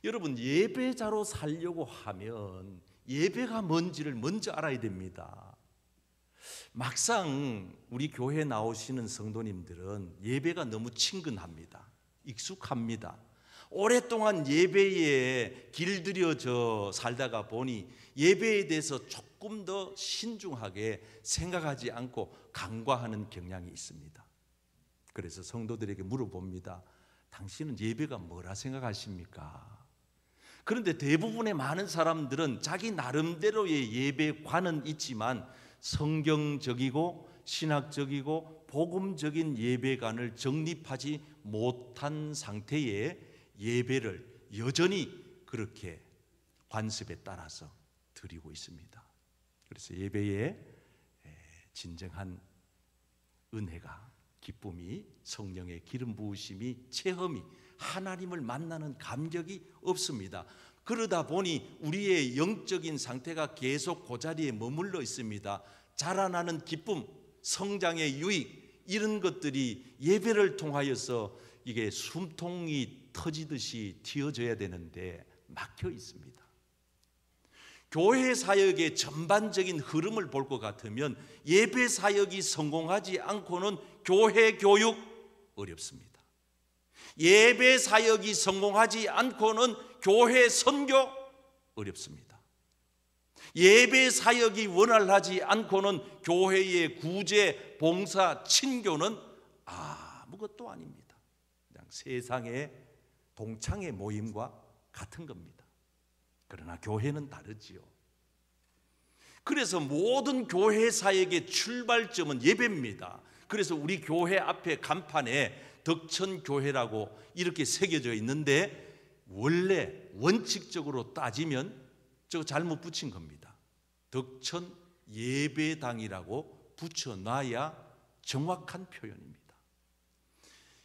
여러분, 예배자로 살려고 하면 예배가 뭔지를 먼저 알아야 됩니다. 막상 우리 교회에 나오시는 성도님들은 예배가 너무 친근합니다. 익숙합니다. 오랫동안 예배에 길들여져 살다가 보니 예배에 대해서 조금 더 신중하게 생각하지 않고 간과하는 경향이 있습니다. 그래서 성도들에게 물어봅니다. 당신은 예배가 뭐라 생각하십니까? 그런데 대부분의 많은 사람들은 자기 나름대로의 예배관은 있지만 성경적이고 신학적이고 복음적인 예배관을 정립하지 못한 상태의 예배를 여전히 그렇게 관습에 따라서 드리고 있습니다. 그래서 예배에 진정한 은혜가, 기쁨이, 성령의 기름 부으심이, 체험이, 하나님을 만나는 감격이 없습니다. 그러다 보니 우리의 영적인 상태가 계속 그 자리에 머물러 있습니다. 자라나는 기쁨, 성장의 유익, 이런 것들이 예배를 통하여서 이게 숨통이 터지듯이 튀어져야 되는데 막혀 있습니다. 교회 사역의 전반적인 흐름을 볼 것 같으면 예배 사역이 성공하지 않고는 교회 교육 어렵습니다. 예배 사역이 성공하지 않고는 교회 선교 어렵습니다. 예배 사역이 원활하지 않고는 교회의 구제, 봉사, 친교는 아무것도 아닙니다. 그냥 세상의 동창의 모임과 같은 겁니다. 그러나 교회는 다르지요. 그래서 모든 교회 사역의 출발점은 예배입니다. 그래서 우리 교회 앞에 간판에 덕천교회라고 이렇게 새겨져 있는데 원래 원칙적으로 따지면 저거 잘못 붙인 겁니다. 덕천 예배당이라고 붙여놔야 정확한 표현입니다.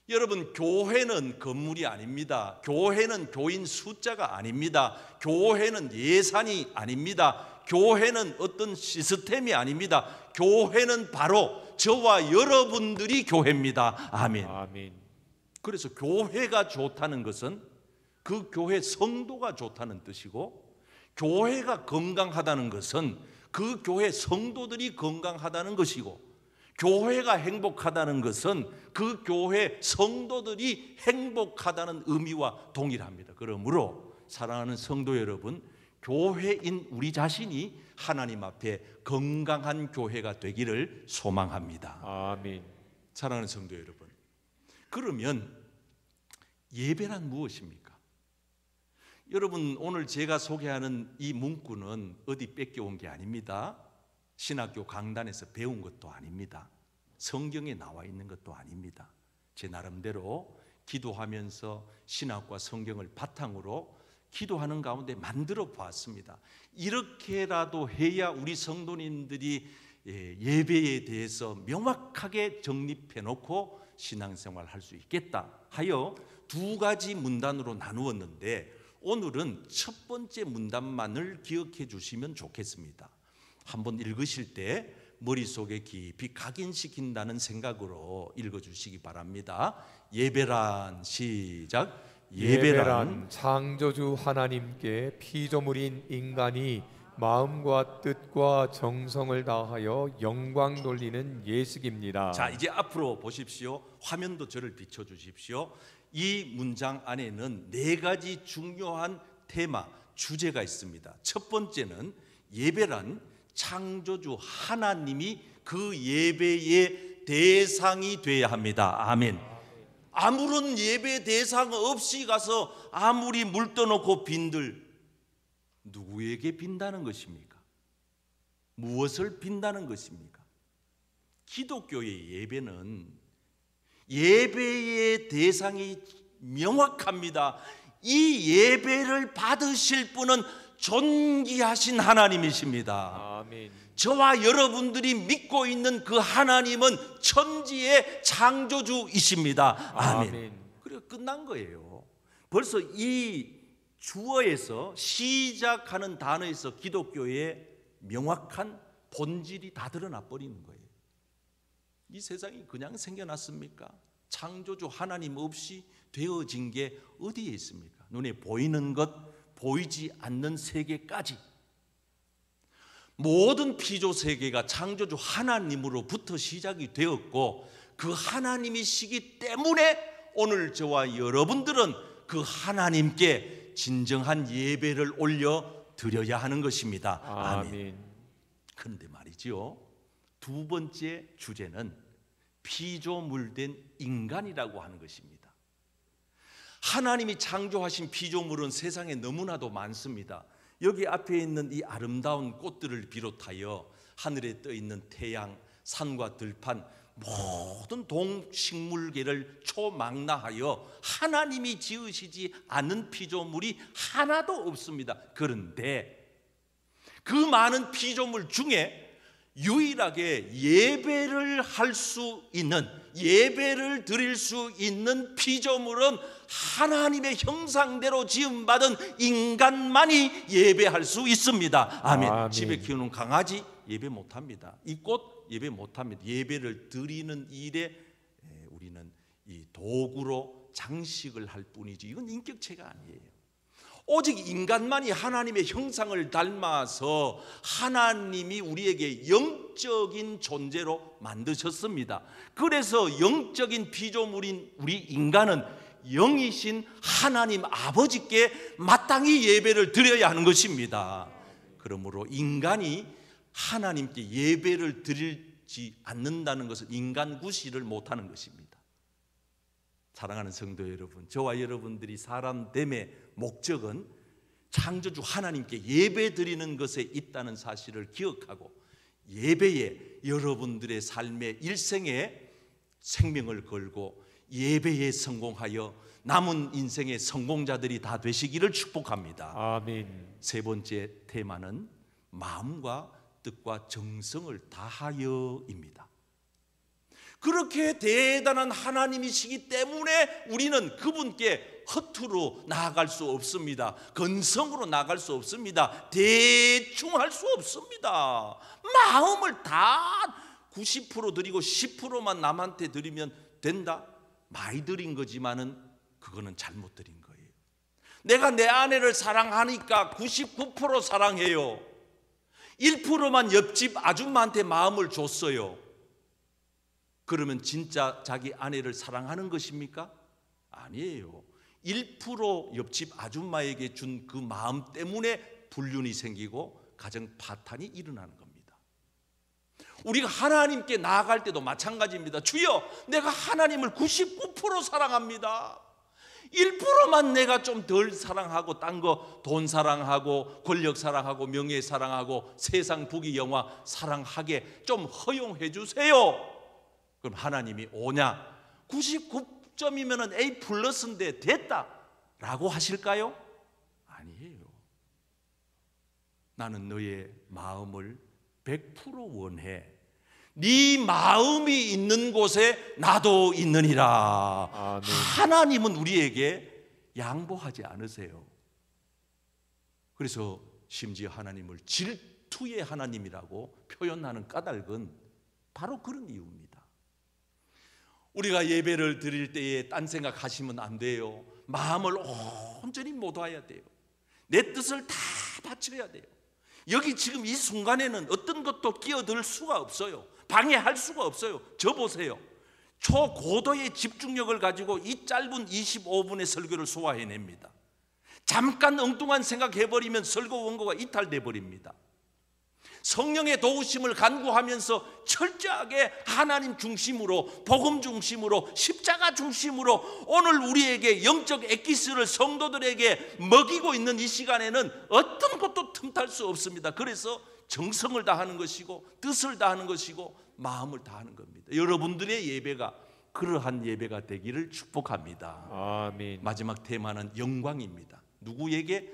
여러분, 교회는 건물이 아닙니다. 교회는 교인 숫자가 아닙니다. 교회는 예산이 아닙니다. 교회는 어떤 시스템이 아닙니다. 교회는 바로 저와 여러분들이 교회입니다. 아멘. 아멘. 그래서 교회가 좋다는 것은 그 교회 성도가 좋다는 뜻이고, 교회가 건강하다는 것은 그 교회 성도들이 건강하다는 것이고, 교회가 행복하다는 것은 그 교회 성도들이 행복하다는 의미와 동일합니다. 그러므로 사랑하는 성도 여러분, 교회인 우리 자신이 하나님 앞에 건강한 교회가 되기를 소망합니다. 아멘. 사랑하는 성도 여러분, 그러면 예배란 무엇입니까? 여러분, 오늘 제가 소개하는 이 문구는 어디 뺏겨온 게 아닙니다. 신학교 강단에서 배운 것도 아닙니다. 성경에 나와 있는 것도 아닙니다. 제 나름대로 기도하면서 신학과 성경을 바탕으로 기도하는 가운데 만들어 보았습니다. 이렇게라도 해야 우리 성도님들이 예배에 대해서 명확하게 정립해 놓고 신앙생활 할 수 있겠다 하여 두 가지 문단으로 나누었는데, 오늘은 첫 번째 문단만을 기억해 주시면 좋겠습니다. 한번 읽으실 때 머릿속에 깊이 각인시킨다는 생각으로 읽어주시기 바랍니다. 예배란, 시작. 예배란 창조주 하나님께 피조물인 인간이 마음과 뜻과 정성을 다하여 영광 돌리는 예식입니다. 자, 이제 앞으로 보십시오. 화면도 저를 비춰주십시오. 이 문장 안에는 네 가지 중요한 테마, 주제가 있습니다. 첫 번째는 예배란 창조주 하나님이 그 예배의 대상이 되어야 합니다. 아멘. 아무런 예배 대상 없이 가서 아무리 물 떠놓고 빈들, 누구에게 빈다는 것입니까? 무엇을 빈다는 것입니까? 기독교의 예배는 예배의 대상이 명확합니다. 이 예배를 받으실 분은 존귀하신 하나님이십니다. 아멘. 저와 여러분들이 믿고 있는 그 하나님은 천지의 창조주이십니다. 아멘. 아멘. 그래서 끝난 거예요. 벌써 이 주어에서 시작하는 단어에서 기독교의 명확한 본질이 다 드러나 버리는 거예요. 이 세상이 그냥 생겨났습니까? 창조주 하나님 없이 되어진 게 어디에 있습니까? 눈에 보이는 것, 보이지 않는 세계까지 모든 피조 세계가 창조주 하나님으로부터 시작이 되었고, 그 하나님이시기 때문에 오늘 저와 여러분들은 그 하나님께 진정한 예배를 올려 드려야 하는 것입니다. 아멘. 그런데 말이죠, 두 번째 주제는 피조물된 인간이라고 하는 것입니다. 하나님이 창조하신 피조물은 세상에 너무나도 많습니다. 여기 앞에 있는 이 아름다운 꽃들을 비롯하여 하늘에 떠 있는 태양, 산과 들판, 모든 동식물계를 초망라하여 하나님이 지으시지 않은 피조물이 하나도 없습니다. 그런데 그 많은 피조물 중에 유일하게 예배를 할 수 있는, 예배를 드릴 수 있는 피조물은 하나님의 형상대로 지음받은 인간만이 예배할 수 있습니다. 아멘. 집에 키우는 강아지 예배 못합니다. 이 꽃 예배 못합니다. 예배를 드리는 일에 우리는 이 도구로 장식을 할 뿐이지 이건 인격체가 아니에요. 오직 인간만이 하나님의 형상을 닮아서 하나님이 우리에게 영적인 존재로 만드셨습니다. 그래서 영적인 피조물인 우리 인간은 영이신 하나님 아버지께 마땅히 예배를 드려야 하는 것입니다. 그러므로 인간이 하나님께 예배를 드리지 않는다는 것은 인간구실을 못하는 것입니다. 사랑하는 성도 여러분, 저와 여러분들이 사람됨의 목적은 창조주 하나님께 예배 드리는 것에 있다는 사실을 기억하고 예배에 여러분들의 삶의 일생에 생명을 걸고 예배에 성공하여 남은 인생의 성공자들이 다 되시기를 축복합니다. 아멘. 세 번째 테마는 마음과 뜻과 정성을 다하여입니다. 그렇게 대단한 하나님이시기 때문에 우리는 그분께 허투루 나아갈 수 없습니다. 건성으로 나아갈 수 없습니다. 대충 할 수 없습니다. 마음을 다 90% 드리고 10%만 남한테 드리면 된다? 많이 드린 거지만은 그거는 잘못 드린 거예요. 내가 내 아내를 사랑하니까 99% 사랑해요. 1%만 옆집 아줌마한테 마음을 줬어요. 그러면 진짜 자기 아내를 사랑하는 것입니까? 아니에요. 1% 옆집 아줌마에게 준 그 마음 때문에 불륜이 생기고 가정 파탄이 일어나는 겁니다. 우리가 하나님께 나아갈 때도 마찬가지입니다. 주여, 내가 하나님을 99% 사랑합니다. 1%만 내가 좀 덜 사랑하고 딴 거 돈 사랑하고 권력 사랑하고 명예 사랑하고 세상 부귀 영화 사랑하게 좀 허용해 주세요. 그럼 하나님이 오냐? 99점이면 A 플러스인데 됐다 라고 하실까요? 아니에요. 나는 너의 마음을 100% 원해. 네 마음이 있는 곳에 나도 있느니라. 아멘. 하나님은 우리에게 양보하지 않으세요. 그래서 심지어 하나님을 질투의 하나님이라고 표현하는 까닭은 바로 그런 이유입니다. 우리가 예배를 드릴 때에 딴 생각하시면 안 돼요. 마음을 온전히 모아야 돼요. 내 뜻을 다 바쳐야 돼요. 여기 지금 이 순간에는 어떤 것도 끼어들 수가 없어요. 방해할 수가 없어요. 저 보세요. 초고도의 집중력을 가지고 이 짧은 25분의 설교를 소화해냅니다. 잠깐 엉뚱한 생각해버리면 설교 원고가 이탈돼 버립니다. 성령의 도우심을 간구하면서 철저하게 하나님 중심으로, 복음 중심으로, 십자가 중심으로 오늘 우리에게 영적 엑기스를 성도들에게 먹이고 있는 이 시간에는 어떤 것도 틈탈 수 없습니다. 그래서 정성을 다하는 것이고 뜻을 다하는 것이고 마음을 다하는 겁니다. 여러분들의 예배가 그러한 예배가 되기를 축복합니다. 아멘. 마지막 테마는 영광입니다. 누구에게?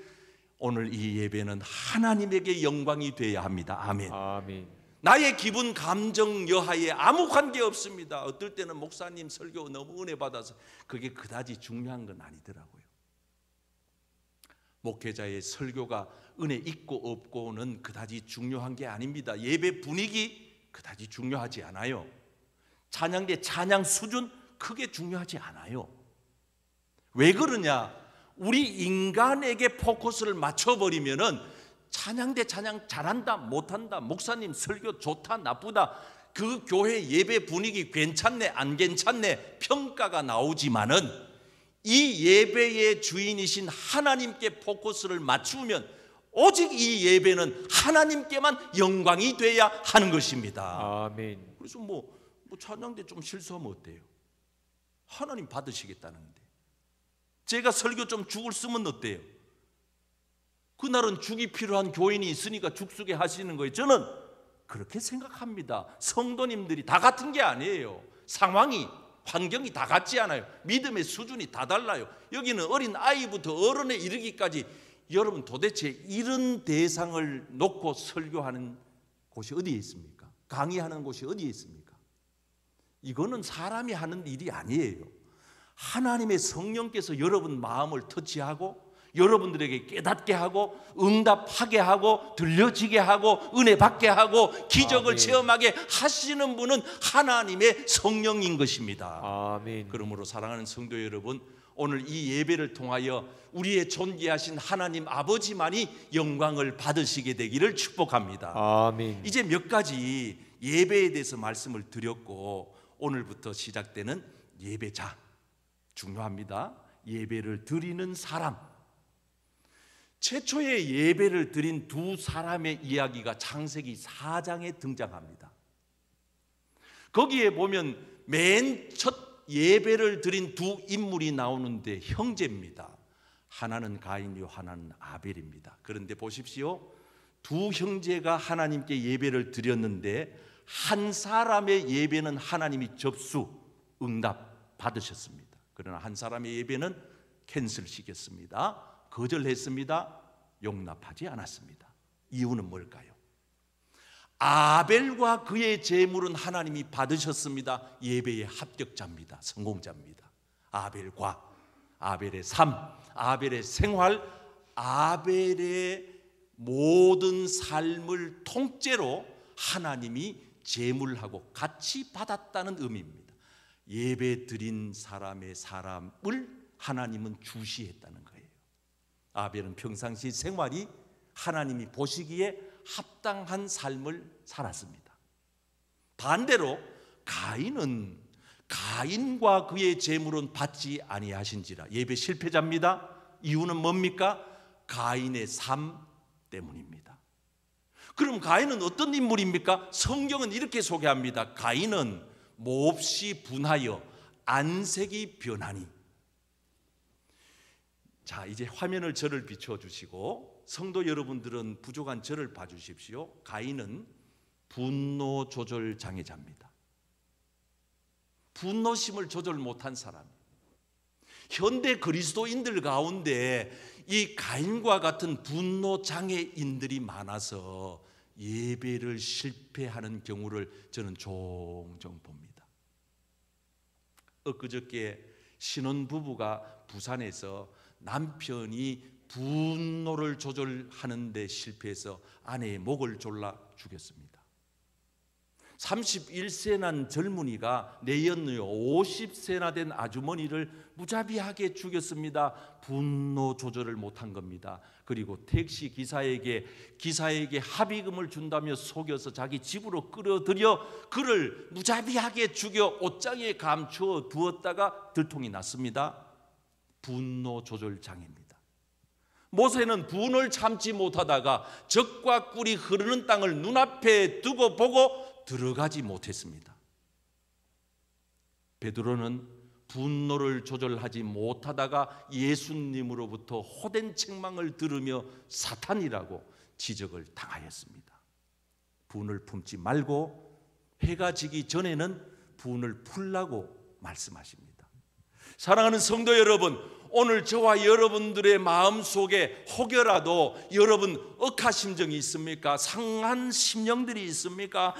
오늘 이 예배는 하나님에게 영광이 되어야 합니다. 아멘. 아멘. 나의 기분, 감정, 여하에 아무 관계 없습니다. 어떨 때는 목사님 설교 너무 은혜 받아서 그게 그다지 중요한 건 아니더라고요. 목회자의 설교가 은혜 있고 없고는 그다지 중요한 게 아닙니다. 예배 분위기 그다지 중요하지 않아요. 찬양대 찬양 수준 크게 중요하지 않아요. 왜 그러냐? 우리 인간에게 포커스를 맞춰버리면은 찬양 대 찬양 잘한다 못한다, 목사님 설교 좋다 나쁘다, 그 교회 예배 분위기 괜찮네 안 괜찮네 평가가 나오지만은 이 예배의 주인이신 하나님께 포커스를 맞추면 오직 이 예배는 하나님께만 영광이 돼야 하는 것입니다. 아멘. 그래서 뭐 찬양대 좀 실수하면 어때요? 하나님 받으시겠다는데. 제가 설교 좀 죽을 쓰면 어때요? 그날은 죽이 필요한 교인이 있으니까 죽쓰게 하시는 거예요. 저는 그렇게 생각합니다. 성도님들이 다 같은 게 아니에요. 상황이, 환경이 다 같지 않아요. 믿음의 수준이 다 달라요. 여기는 어린 아이부터 어른에 이르기까지, 여러분 도대체 이런 대상을 놓고 설교하는 곳이 어디에 있습니까? 강의하는 곳이 어디에 있습니까? 이거는 사람이 하는 일이 아니에요. 하나님의 성령께서 여러분 마음을 터치하고 여러분들에게 깨닫게 하고 응답하게 하고 들려지게 하고 은혜 받게 하고 기적을 아멘. 체험하게 하시는 분은 하나님의 성령인 것입니다. 아멘. 그러므로 사랑하는 성도 여러분, 오늘 이 예배를 통하여 우리의 존귀하신 하나님 아버지만이 영광을 받으시게 되기를 축복합니다. 아멘. 이제 몇 가지 예배에 대해서 말씀을 드렸고, 오늘부터 시작되는 예배자, 중요합니다. 예배를 드리는 사람. 최초의 예배를 드린 두 사람의 이야기가 창세기 4장에 등장합니다. 거기에 보면 맨 첫 예배를 드린 두 인물이 나오는데 형제입니다. 하나는 가인이요 하나는 아벨입니다. 그런데 보십시오. 두 형제가 하나님께 예배를 드렸는데 한 사람의 예배는 하나님이 접수, 응답 받으셨습니다. 그러나 한 사람의 예배는 캔슬시켰습니다. 거절했습니다. 용납하지 않았습니다. 이유는 뭘까요? 아벨과 그의 제물은 하나님이 받으셨습니다. 예배의 합격자입니다. 성공자입니다. 아벨과 아벨의 삶, 아벨의 생활, 아벨의 모든 삶을 통째로 하나님이 제물하고 같이 받았다는 의미입니다. 예배 드린 사람의 사람을 하나님은 주시했다는 거예요. 아벨은 평상시 생활이 하나님이 보시기에 합당한 삶을 살았습니다. 반대로 가인은 가인과 그의 제물은 받지 아니하신지라 예배 실패자입니다. 이유는 뭡니까? 가인의 삶 때문입니다. 그럼 가인은 어떤 인물입니까? 성경은 이렇게 소개합니다. 가인은 몹시 분하여 안색이 변하니. 자, 이제 화면을 저를 비춰주시고 성도 여러분들은 부족한 저를 봐주십시오. 가인은 분노 조절 장애자입니다. 분노심을 조절 못한 사람. 현대 그리스도인들 가운데 이 가인과 같은 분노 장애인들이 많아서 예배를 실패하는 경우를 저는 종종 봅니다. 엊그저께 신혼부부가 부산에서 남편이 분노를 조절하는 데 실패해서 아내의 목을 졸라 죽였습니다. 31세 난 젊은이가 내연녀 50세나 된 아주머니를 무자비하게 죽였습니다. 분노 조절을 못한 겁니다. 그리고 택시 기사에게 합의금을 준다며 속여서 자기 집으로 끌어들여 그를 무자비하게 죽여 옷장에 감추어 두었다가 들통이 났습니다. 분노 조절 장애입니다. 모세는 분을 참지 못하다가 적과 꿀이 흐르는 땅을 눈앞에 두고 보고 들어가지 못했습니다. 베드로는 분노를 조절하지 못하다가 예수님으로부터 호된 책망을 들으며 사탄이라고 지적을 당하였습니다. 분을 품지 말고 해가 지기 전에는 분을 풀라고 말씀하십니다. 사랑하는 성도 여러분, 오늘 저와 여러분들의 마음속에 혹여라도 여러분 억하심정이 있습니까? 상한 심령들이 있습니까?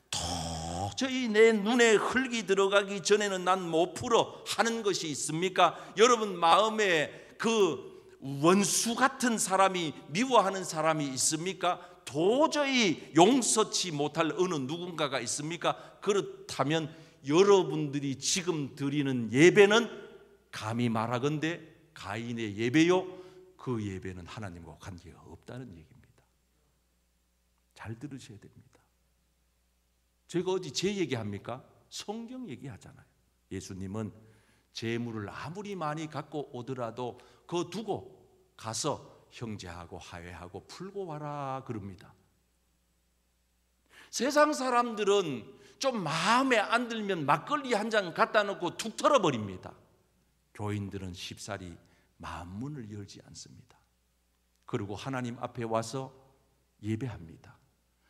도저히 내 눈에 흙이 들어가기 전에는 난 못 풀어 하는 것이 있습니까? 여러분 마음에 그 원수 같은 사람이 미워하는 사람이 있습니까? 도저히 용서치 못할 어느 누군가가 있습니까? 그렇다면 여러분들이 지금 드리는 예배는 감히 말하건대 가인의 예배요, 그 예배는 하나님과 관계가 없다는 얘기입니다. 잘 들으셔야 됩니다. 제가 어디 제 얘기합니까? 성경 얘기하잖아요. 예수님은 재물을 아무리 많이 갖고 오더라도 그거 두고 가서 형제하고 화해하고 풀고 와라 그럽니다. 세상 사람들은 좀 마음에 안 들면 막걸리 한 잔 갖다 놓고 툭 털어버립니다. 교인들은 쉽사리 마음 문을 열지 않습니다. 그리고 하나님 앞에 와서 예배합니다.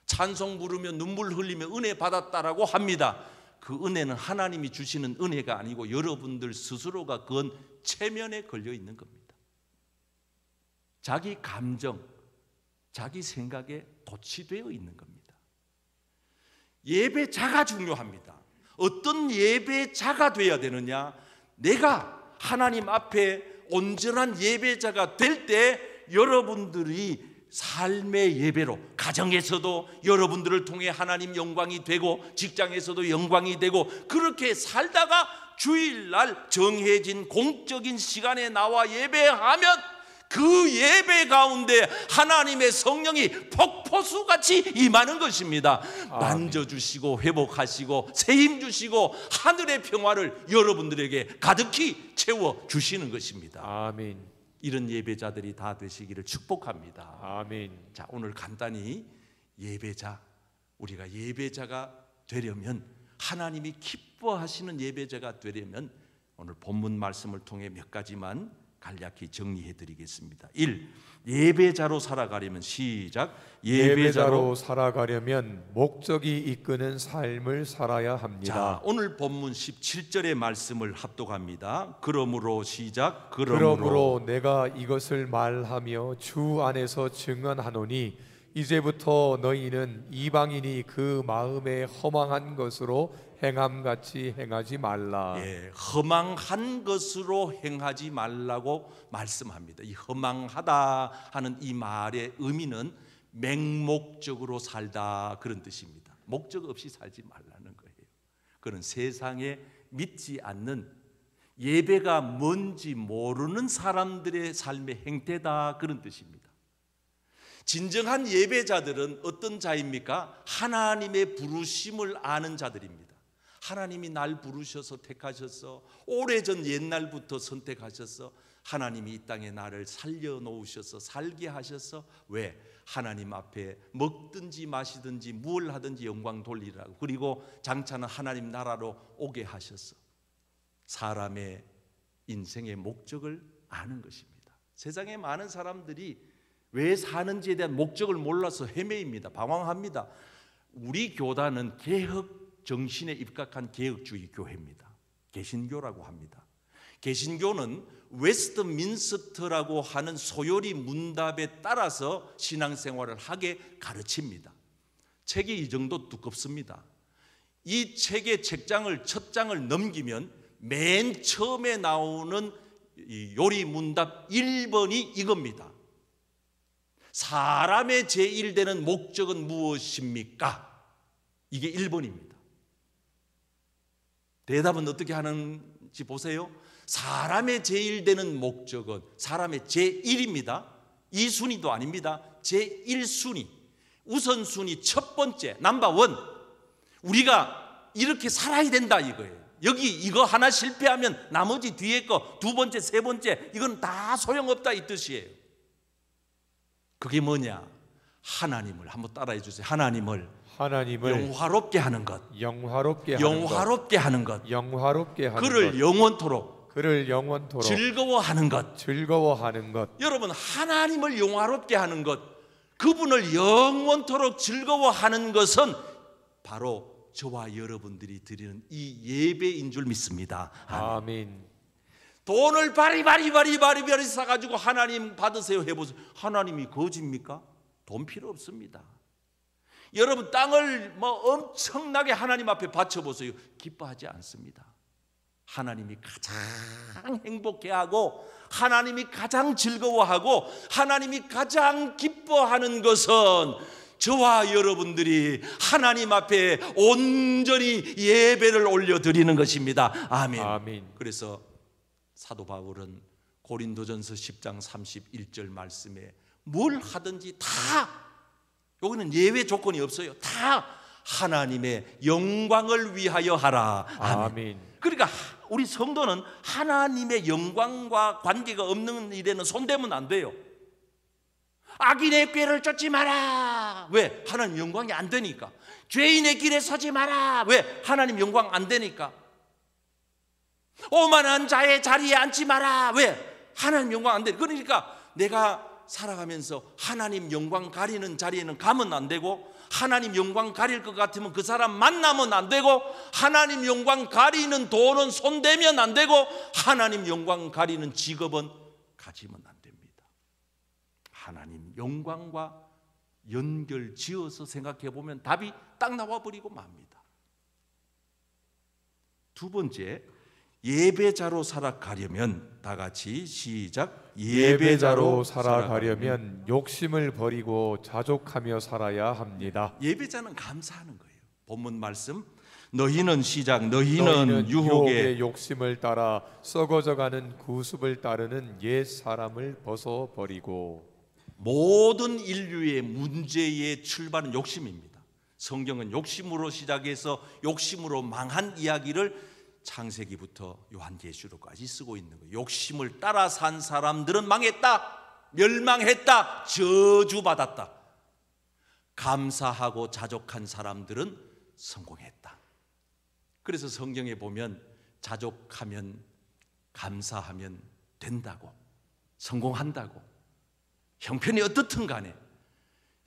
찬송 부르며 눈물 흘리며 은혜 받았다라고 합니다. 그 은혜는 하나님이 주시는 은혜가 아니고 여러분들 스스로가 그건 체면에 걸려 있는 겁니다. 자기 감정, 자기 생각에 도취되어 있는 겁니다. 예배자가 중요합니다. 어떤 예배자가 되어야 되느냐? 내가 하나님 앞에 온전한 예배자가 될 때 여러분들이 삶의 예배로, 가정에서도 여러분들을 통해 하나님 영광이 되고 직장에서도 영광이 되고, 그렇게 살다가 주일날 정해진 공적인 시간에 나와 예배하면 그 예배 가운데 하나님의 성령이 폭포수같이 임하는 것입니다. 만져주시고 회복하시고 새힘 주시고 하늘의 평화를 여러분들에게 가득히 채워주시는 것입니다. 아멘. 이런 예배자들이 다 되시기를 축복합니다. 아멘. 자, 오늘 간단히 예배자, 우리가 예배자가 되려면, 하나님이 기뻐하시는 예배자가 되려면 오늘 본문 말씀을 통해 몇 가지만 간략히 정리해 드리겠습니다. 1. 예배자로 살아가려면, 시작. 예배자로 살아가려면 목적이 이끄는 삶을 살아야 합니다. 자, 오늘 본문 17절의 말씀을 합독합니다. 그러므로, 시작. 그러므로 내가 이것을 말하며 주 안에서 증언하노니 이제부터 너희는 이방인이 그 마음에 허망한 것으로 행함같이 행하지 말라. 예, 허망한 것으로 행하지 말라고 말씀합니다. 이 허망하다 하는 이 말의 의미는 맹목적으로 살다, 그런 뜻입니다. 목적 없이 살지 말라는 거예요. 그런 세상에 믿지 않는, 예배가 뭔지 모르는 사람들의 삶의 행태다, 그런 뜻입니다. 진정한 예배자들은 어떤 자입니까? 하나님의 부르심을 아는 자들입니다. 하나님이 날 부르셔서 택하셔서 오래전 옛날부터 선택하셔서 하나님이 이 땅에 나를 살려놓으셔서 살게 하셔서, 왜? 하나님 앞에 먹든지 마시든지 무엇을 하든지 영광 돌리라고, 그리고 장차는 하나님 나라로 오게 하셔서 사람의 인생의 목적을 아는 것입니다. 세상에 많은 사람들이 왜 사는지에 대한 목적을 몰라서 헤매입니다. 방황합니다. 우리 교단은 개혁 정신에 입각한 개혁주의 교회입니다. 개신교라고 합니다. 개신교는 웨스트민스터라고 하는 소요리 문답에 따라서 신앙생활을 하게 가르칩니다. 책이 이 정도 두껍습니다. 이 책의 책장을, 첫 장을 넘기면 맨 처음에 나오는 이 요리 문답 1번이 이겁니다. 사람의 제1되는 목적은 무엇입니까? 이게 1번입니다. 대답은 어떻게 하는지 보세요. 사람의 제1되는 목적은, 사람의 제1입니다. 2순위도 아닙니다. 제1순위, 우선순위, 첫 번째, 넘버원. 우리가 이렇게 살아야 된다 이거예요. 여기 이거 하나 실패하면 나머지 뒤에 거, 두 번째, 세 번째, 이건 다 소용없다 이 뜻이에요. 그게 뭐냐? 하나님을 한번 따라해 주세요. 하나님을 영화롭게 하는 것, 영화롭게 하는 것, 그를 영원토록 즐거워하는 것. 여러분, 하나님을 영화롭게 하는 것, 그분을 영원토록 즐거워하는 것은 바로 저와 여러분들이 드리는 이 예배인 줄 믿습니다. 아멘. 돈을 바리바리 사가지고 하나님 받으세요 해보세요. 하나님이 거짓입니까? 돈 필요 없습니다. 여러분, 땅을 엄청나게 하나님 앞에 바쳐보세요. 기뻐하지 않습니다. 하나님이 가장 행복해하고 하나님이 가장 즐거워하고 하나님이 가장 기뻐하는 것은 저와 여러분들이 하나님 앞에 온전히 예배를 올려드리는 것입니다. 아멘. 아멘. 그래서 사도 바울은 고린도전서 10장 31절 말씀에 뭘 하든지 다, 여기는 예외 조건이 없어요. 다 하나님의 영광을 위하여 하라. 아멘. 아멘. 그러니까 우리 성도는 하나님의 영광과 관계가 없는 일에는 손대면 안 돼요. 악인의 꾀를 쫓지 마라. 왜? 하나님 영광이 안 되니까. 죄인의 길에 서지 마라. 왜? 하나님 영광 안 되니까. 오만한 자의 자리에 앉지 마라. 왜? 하나님 영광 안 되니까. 그러니까 내가 살아가면서 하나님 영광 가리는 자리에는 가면 안 되고, 하나님 영광 가릴 것 같으면 그 사람 만나면 안 되고, 하나님 영광 가리는 돈은 손대면 안 되고, 하나님 영광 가리는 직업은 가지면 안 됩니다. 하나님 영광과 연결 지어서 생각해 보면 답이 딱 나와버리고 맙니다. 두 번째, 예배자로 살아가려면, 다 같이 시작. 예배자로 살아가려면 욕심을 버리고 자족하며 살아야 합니다. 예배자는 감사하는 거예요. 본문 말씀, 너희는 시작. 너희는 유혹의 욕심을 따라 썩어져가는 구습을 따르는 옛 사람을 벗어버리고. 모든 인류의 문제의 출발은 욕심입니다. 성경은 욕심으로 시작해서 욕심으로 망한 이야기를 창세기부터 요한계시록까지 쓰고 있는 거예요. 욕심을 따라 산 사람들은 망했다, 멸망했다, 저주받았다. 감사하고 자족한 사람들은 성공했다. 그래서 성경에 보면 자족하면, 감사하면 된다고, 성공한다고, 형편이 어떻든 간에.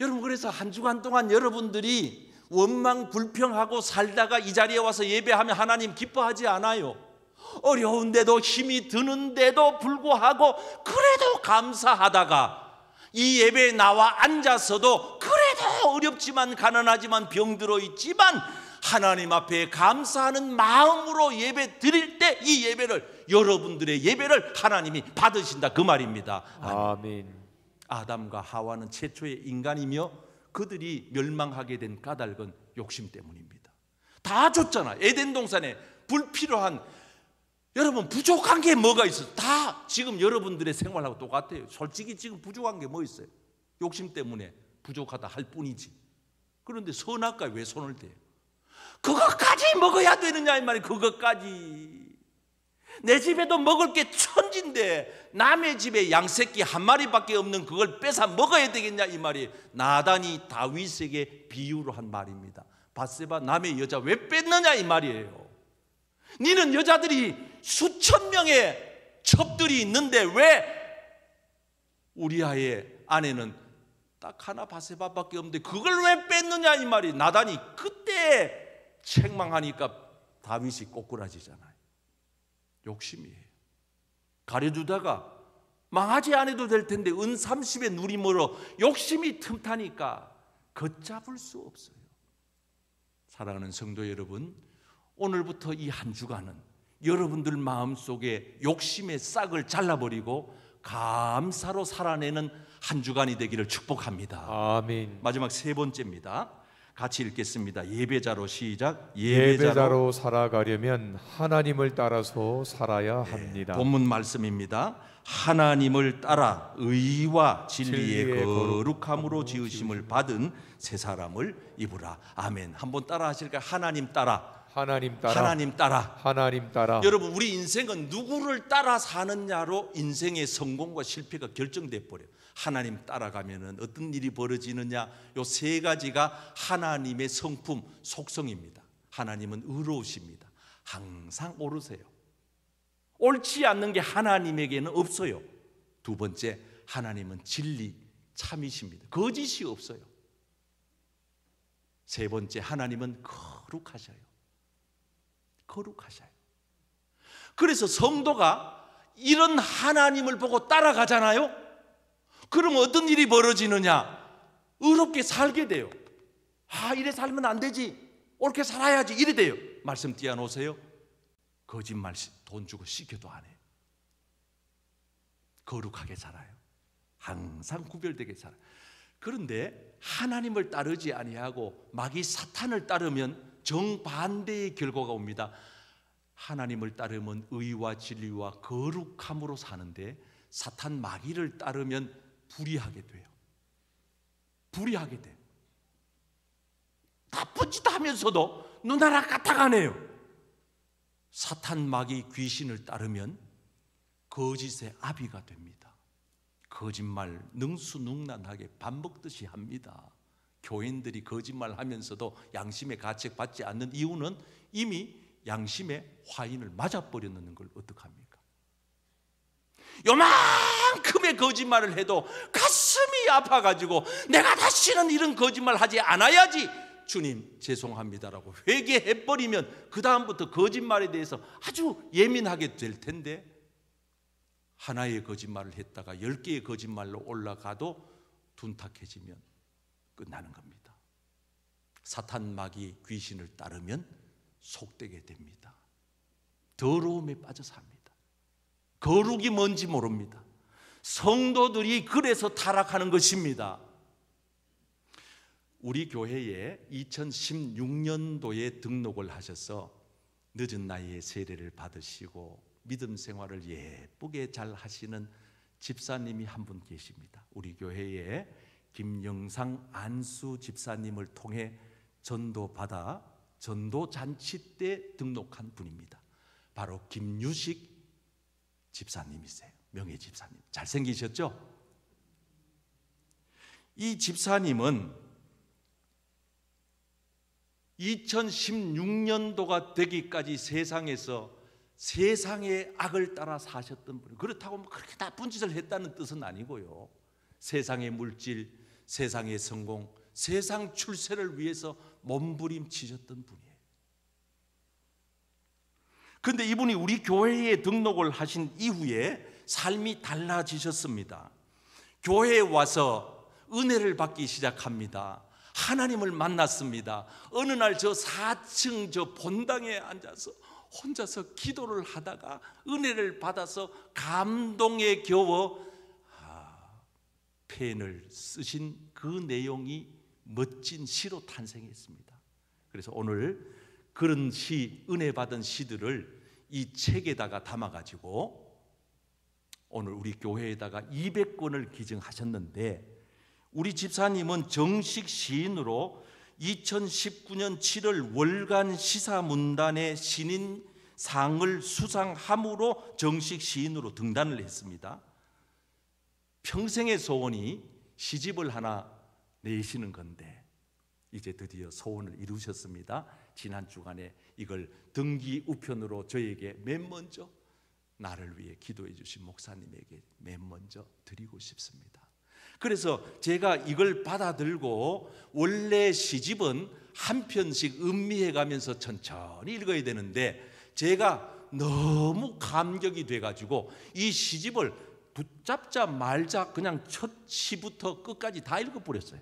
여러분, 그래서 한 주간 동안 여러분들이 원망 불평하고 살다가 이 자리에 와서 예배하면 하나님 기뻐하지 않아요. 어려운데도, 힘이 드는데도 불구하고 그래도 감사하다가 이 예배에 나와 앉아서도 그래도 어렵지만 가난하지만 병들어 있지만 하나님 앞에 감사하는 마음으로 예배 드릴 때 이 예배를, 여러분들의 예배를 하나님이 받으신다, 그 말입니다. 아멘. 아담과 하와는 최초의 인간이며 그들이 멸망하게 된 까닭은 욕심 때문입니다. 다 줬잖아. 에덴 동산에 불필요한, 여러분 부족한 게 뭐가 있어요? 다 지금 여러분들의 생활하고 똑같아요. 솔직히 지금 부족한 게 뭐 있어요? 욕심 때문에 부족하다 할 뿐이지. 그런데 선악과에 왜 손을 대요? 그것까지 먹어야 되느냐 이 말이에요. 그것까지. 내 집에도 먹을 게 천진데 남의 집에 양새끼 한 마리밖에 없는 그걸 뺏어 먹어야 되겠냐 이 말이에요. 나단이 다윗에게 비유로 한 말입니다. 밧세바 남의 여자 왜 뺐느냐 이 말이에요. 니는 여자들이 수천 명의 첩들이 있는데 왜 우리아의 아내는 딱 하나 밧세바밖에 없는데 그걸 왜 뺐느냐 이 말이. 나단이 그때 책망하니까 다윗이 꼬꾸라지잖아요. 욕심이에요. 가려두다가 망하지 않아도 될 텐데 은 30에 누리 멀어 욕심이 틈타니까 걷잡을 수 없어요. 사랑하는 성도 여러분, 오늘부터 이 한 주간은 여러분들 마음속에 욕심의 싹을 잘라버리고 감사로 살아내는 한 주간이 되기를 축복합니다. 아멘. 마지막 세 번째입니다. 같이 읽겠습니다. 예배자로 시작. 예배자로 살아가려면 하나님을 따라서 살아야 합니다. 본문 말씀입니다. 하나님을 따라 의와 진리의 거룩함으로 지으심을 받은 새 사람을 입으라. 아멘. 한번 따라 하실까요? 하나님 따라. 하나님 따라. 하나님 따라. 하나님 따라. 여러분, 우리 인생은 누구를 따라 사느냐로 인생의 성공과 실패가 결정돼 버려요. 하나님 따라가면은 어떤 일이 벌어지느냐, 요 세 가지가 하나님의 성품, 속성입니다. 하나님은 의로우십니다. 항상 옳으세요. 옳지 않는 게 하나님에게는 없어요. 두 번째, 하나님은 진리, 참이십니다. 거짓이 없어요. 세 번째, 하나님은 거룩하셔요. 거룩하셔요. 그래서 성도가 이런 하나님을 보고 따라가잖아요. 그럼 어떤 일이 벌어지느냐? 의롭게 살게 돼요. 이래 살면 안 되지, 옳게 살아야지, 이래 돼요. 말씀 띄워놓으세요. 거짓말 돈 주고 시켜도 안 해요. 거룩하게 살아요. 항상 구별되게 살아요. 그런데 하나님을 따르지 아니하고 마귀 사탄을 따르면 정반대의 결과가 옵니다. 하나님을 따르면 의와 진리와 거룩함으로 사는데 사탄 마귀를 따르면 불의하게 돼요. 불의하게 돼요. 나쁜 짓 하면서도 누나랑 같아가네요. 사탄 마귀 귀신을 따르면 거짓의 아비가 됩니다. 거짓말 능수능란하게 밥 먹듯이 합니다. 교인들이 거짓말하면서도 양심의 가책 받지 않는 이유는 이미 양심의 화인을 맞아버렸는 걸 어떡합니까? 요만큼의 거짓말을 해도 가슴이 아파가지고 내가 다시는 이런 거짓말 하지 않아야지, 주님 죄송합니다라고 회개해버리면 그 다음부터 거짓말에 대해서 아주 예민하게 될 텐데, 하나의 거짓말을 했다가 10개의 거짓말로 올라가도 둔탁해지면 끝나는 겁니다. 사탄 마귀 귀신을 따르면 속되게 됩니다. 더러움에 빠져 삽니다. 거룩이 뭔지 모릅니다. 성도들이 그래서 타락하는 것입니다. 우리 교회에 2016년도에 등록을 하셔서 늦은 나이에 세례를 받으시고 믿음 생활을 예쁘게 잘 하시는 집사님이 한 분 계십니다. 우리 교회에 김영상 안수 집사님을 통해 전도받아 전도잔치 때 등록한 분입니다. 바로 김유식 집사님이세요. 명예 집사님. 잘생기셨죠? 이 집사님은 2016년도가 되기까지 세상에서 세상의 악을 따라 사셨던 분이에요. 그렇다고 뭐 그렇게 나쁜 짓을 했다는 뜻은 아니고요. 세상의 물질, 세상의 성공, 세상 출세를 위해서 몸부림치셨던 분이에요. 그런데 이분이 우리 교회에 등록을 하신 이후에 삶이 달라지셨습니다. 교회에 와서 은혜를 받기 시작합니다. 하나님을 만났습니다. 어느 날 저 4층 저 본당에 앉아서 혼자서 기도를 하다가 은혜를 받아서 감동에 겨워 펜을 쓰신 그 내용이 멋진 시로 탄생했습니다. 그래서 오늘 그런 시, 은혜 받은 시들을 이 책에다가 담아가지고 오늘 우리 교회에다가 200권을 기증하셨는데, 우리 집사님은 정식 시인으로 2019년 7월 월간 시사문단의 신인상을 수상함으로 정식 시인으로 등단을 했습니다. 평생의 소원이 시집을 하나 내시는 건데 이제 드디어 소원을 이루셨습니다. 지난 주간에 이걸 등기 우편으로 저에게 맨 먼저 나를 위해 기도해 주신 목사님에게 맨 먼저 드리고 싶습니다. 그래서 제가 이걸 받아들고, 원래 시집은 한 편씩 음미해 가면서 천천히 읽어야 되는데 제가 너무 감격이 돼가지고 이 시집을 붙잡자 말자 그냥 첫 시부터 끝까지 다 읽어버렸어요.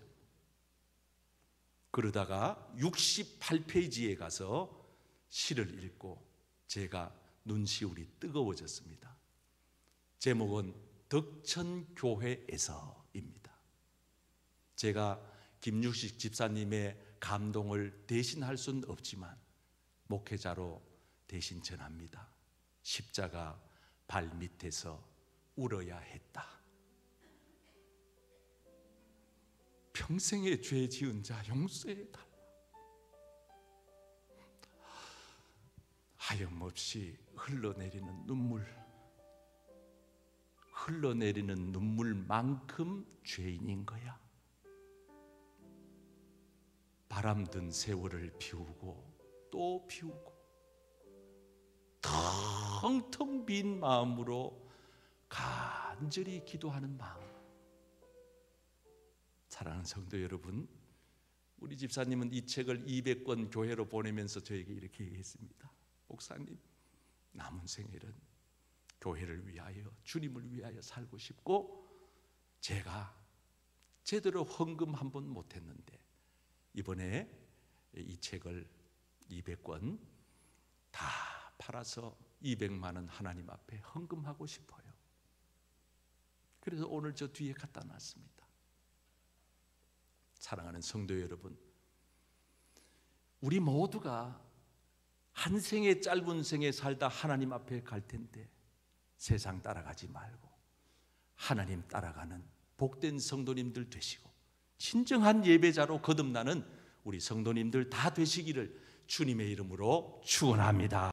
그러다가 68페이지에 가서 시를 읽고 제가 눈시울이 뜨거워졌습니다. 제목은 덕천교회에서입니다. 제가 김유식 집사님의 감동을 대신할 수는 없지만 목회자로 대신 전합니다. 십자가 발 밑에서 울어야 했다. 평생의 죄 지은 자 용서해달라. 하염없이 흘러내리는 눈물만큼 죄인인 거야. 바람든 세월을 비우고 또 비우고 텅텅 빈 마음으로 간절히 기도하는 마음. 사랑하는 성도 여러분, 우리 집사님은 이 책을 200권 교회로 보내면서 저에게 이렇게 얘기했습니다. 목사님, 남은 생일은 교회를 위하여, 주님을 위하여 살고 싶고, 제가 제대로 헌금 한 번 못했는데 이번에 이 책을 200권 다 팔아서 200만 원 하나님 앞에 헌금하고 싶어요. 그래서 오늘 저 뒤에 갖다 놨습니다. 사랑하는 성도 여러분, 우리 모두가 한 생의 짧은 생에 살다 하나님 앞에 갈 텐데 세상 따라가지 말고 하나님 따라가는 복된 성도님들 되시고 진정한 예배자로 거듭나는 우리 성도님들 다 되시기를 주님의 이름으로 축원합니다.